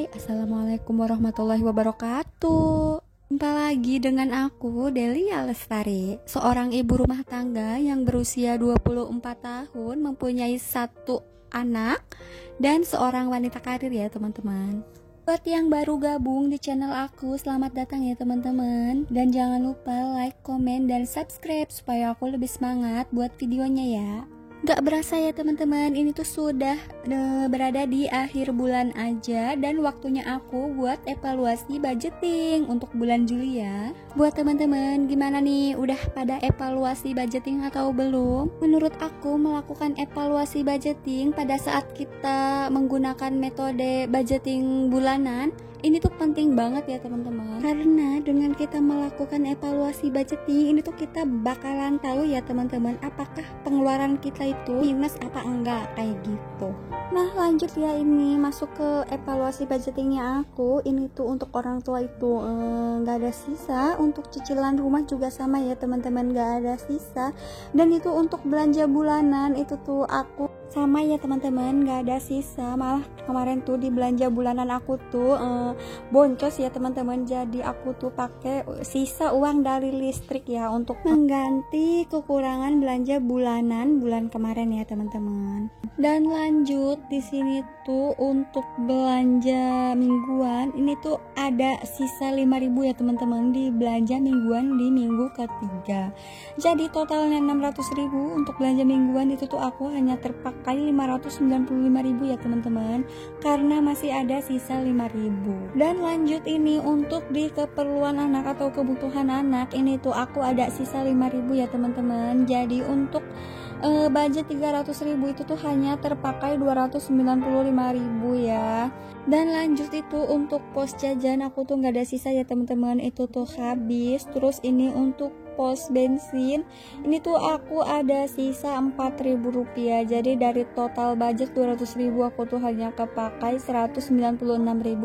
Assalamualaikum warahmatullahi wabarakatuh. Jumpa lagi dengan aku, Delia Lestari, seorang ibu rumah tangga yang berusia 24 tahun, mempunyai satu anak, dan seorang wanita karir ya teman-teman. Buat yang baru gabung di channel aku, selamat datang ya teman-teman. Dan jangan lupa like, komen, dan subscribe supaya aku lebih semangat buat videonya ya. Gak berasa ya teman-teman, ini tuh sudah berada di akhir bulan aja, dan waktunya aku buat evaluasi budgeting untuk bulan Juli ya. Buat teman-teman, gimana nih, udah pada evaluasi budgeting atau belum? Menurut aku, melakukan evaluasi budgeting pada saat kita menggunakan metode budgeting bulanan ini tuh penting banget ya teman-teman, karena dengan kita melakukan evaluasi budgeting ini tuh kita bakalan tahu ya teman-teman, apakah pengeluaran kita itu minus apa enggak, kayak gitu. Nah lanjut ya, ini masuk ke evaluasi budgetingnya aku. Ini tuh untuk orang tua itu nggak ada sisa, untuk cicilan rumah juga sama ya teman-teman, nggak ada sisa. Dan itu untuk belanja bulanan itu tuh aku sama ya teman-teman, nggak ada sisa. Malah kemarin tuh di belanja bulanan aku tuh boncos ya teman-teman, jadi aku tuh pakai sisa uang dari listrik ya untuk mengganti kekurangan belanja bulanan bulan kemarin ya teman-teman. Dan lanjut di sini tuh untuk belanja mingguan ini tuh ada sisa 5.000 ya teman-teman, di belanja mingguan di minggu ketiga. Jadi totalnya 600.000 untuk belanja mingguan itu tuh aku hanya terpakai 595.000 ya teman-teman, karena masih ada sisa 5.000. Dan lanjut ini untuk di keperluan anak atau kebutuhan anak ini tuh aku ada sisa 5.000 ya teman-teman. Jadi untuk budget 300.000 itu tuh hanya terpakai 295.000 ya. Dan lanjut itu untuk pos jajan aku tuh nggak ada sisa ya teman-teman, itu tuh habis. Terus ini untuk pos bensin ini tuh aku ada sisa 4.000 rupiah. Jadi dari total budget 200.000 aku tuh hanya kepakai 196.000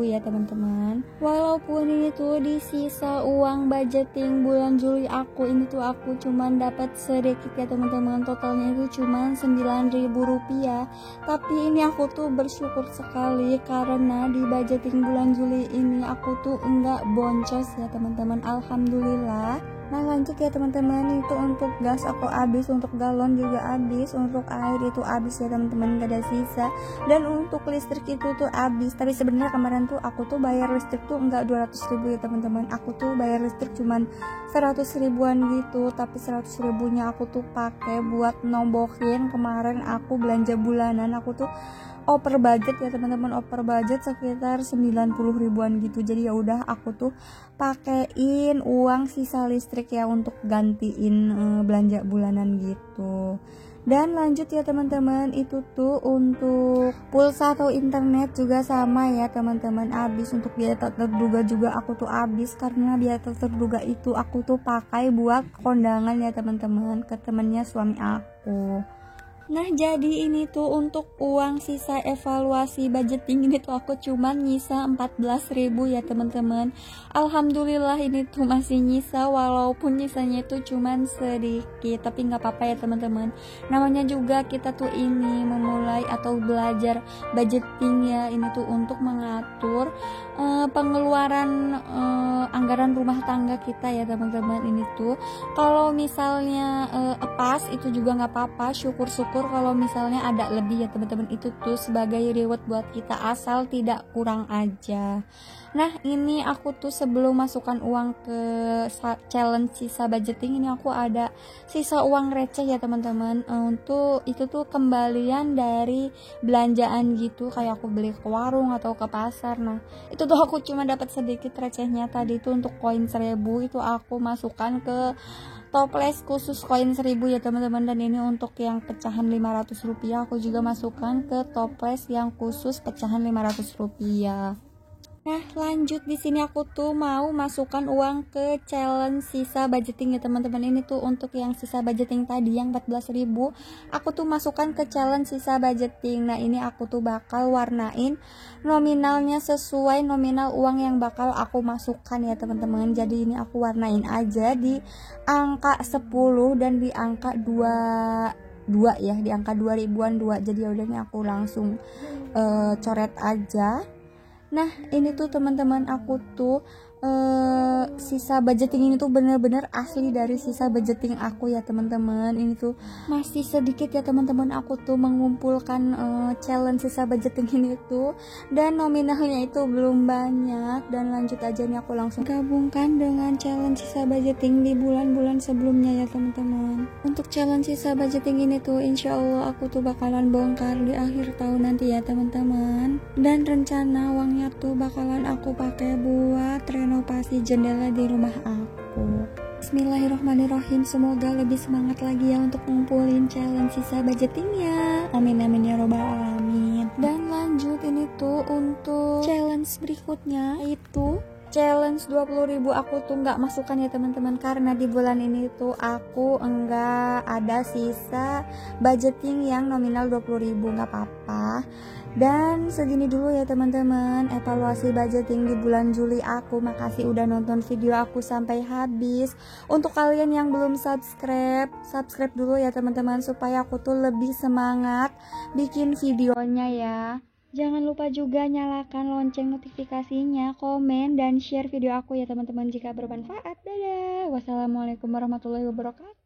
ya teman-teman. Walaupun ini tuh di sisa uang budgeting bulan Juli aku ini tuh aku cuman dapat sedikit ya teman-teman, totalnya itu cuman 9.000 rupiah. Tapi ini aku tuh bersyukur sekali karena di budgeting bulan Juli ini aku tuh enggak boncos ya teman-teman, alhamdulillah. Nah lanjut ya teman-teman, itu untuk gas aku habis, untuk galon juga habis, untuk air itu habis ya teman-teman, gak ada sisa. Dan untuk listrik itu tuh habis. Tapi sebenarnya kemarin tuh aku tuh bayar listrik tuh enggak 200.000 ya teman-teman, aku tuh bayar listrik cuman 100.000-an gitu. Tapi 100.000-nya aku tuh pakai buat nombokin kemarin aku belanja bulanan. Aku tuh over budget ya teman-teman, over budget sekitar 90.000-an gitu. Jadi ya udah aku tuh pakein uang sisa listrik ya untuk gantiin belanja bulanan gitu. Dan lanjut ya teman-teman, itu tuh untuk pulsa atau internet juga sama ya teman-teman, habis. Untuk biaya tak terduga juga aku tuh habis, karena biaya tak terduga itu aku tuh pakai buat kondangan ya teman-teman ke temennya suami aku. Nah jadi ini tuh untuk uang sisa evaluasi budgeting ini tuh aku cuman nyisa 14.000 ya teman-teman. Alhamdulillah ini tuh masih nyisa, walaupun nyisanya itu cuman sedikit, tapi nggak apa-apa ya teman-teman. Namanya juga kita tuh ini memulai atau belajar budgeting ya, ini tuh untuk mengatur pengeluaran anggaran rumah tangga kita ya teman-teman. Ini tuh kalau misalnya pas itu juga nggak apa-apa, syukur-syukur kalau misalnya ada lebih ya teman-teman, itu tuh sebagai reward buat kita, asal tidak kurang aja. Nah ini aku tuh sebelum masukkan uang ke challenge sisa budgeting ini aku ada sisa uang receh ya teman-teman. Untuk itu tuh kembalian dari belanjaan gitu, kayak aku beli ke warung atau ke pasar. Nah itu tuh aku cuma dapat sedikit recehnya tadi tuh, untuk koin 1.000 itu aku masukkan ke toples khusus koin 1.000 ya teman-teman. Dan ini untuk yang pecahan 500 rupiah aku juga masukkan ke toples yang khusus pecahan 500 rupiah. Nah lanjut di sini aku tuh mau masukkan uang ke challenge sisa budgeting ya teman-teman. Ini tuh untuk yang sisa budgeting tadi yang 14.000 aku tuh masukkan ke challenge sisa budgeting. Nah ini aku tuh bakal warnain nominalnya sesuai nominal uang yang bakal aku masukkan ya teman-teman. Jadi ini aku warnain aja di angka 10 dan di angka 2 ya, di angka 2000-an 2. Jadi ya udah nih aku langsung coret aja. Nah, ini tuh teman-teman aku tuh sisa budgeting ini tuh bener-bener asli dari sisa budgeting aku ya teman-teman. Ini tuh masih sedikit ya teman-teman, aku tuh mengumpulkan challenge sisa budgeting ini tuh, dan nominalnya itu belum banyak. Dan lanjut aja nih, aku langsung gabungkan dengan challenge sisa budgeting di bulan-bulan sebelumnya ya teman-teman. Untuk challenge sisa budgeting ini tuh insya Allah aku tuh bakalan bongkar di akhir tahun nanti ya teman-teman. Dan rencana uangnya tuh bakalan aku pakai buat renovasi jendela di rumah aku. Bismillahirrahmanirrahim, semoga lebih semangat lagi ya untuk ngumpulin challenge sisa budgetingnya. Amin amin ya robbal alamin. Dan lanjut ini tuh untuk challenge berikutnya, yaitu challenge 20.000 aku tuh nggak masukkan ya teman-teman, karena di bulan ini tuh aku enggak ada sisa budgeting yang nominal 20.000, nggak apa-apa. Dan segini dulu ya teman-teman evaluasi budgeting di bulan Juli aku. Makasih udah nonton video aku sampai habis. Untuk kalian yang belum subscribe dulu ya teman-teman, supaya aku tuh lebih semangat bikin videonya ya. Jangan lupa juga nyalakan lonceng notifikasinya, komen dan share video aku ya teman-teman jika bermanfaat. Dadah. Wassalamualaikum warahmatullahi wabarakatuh.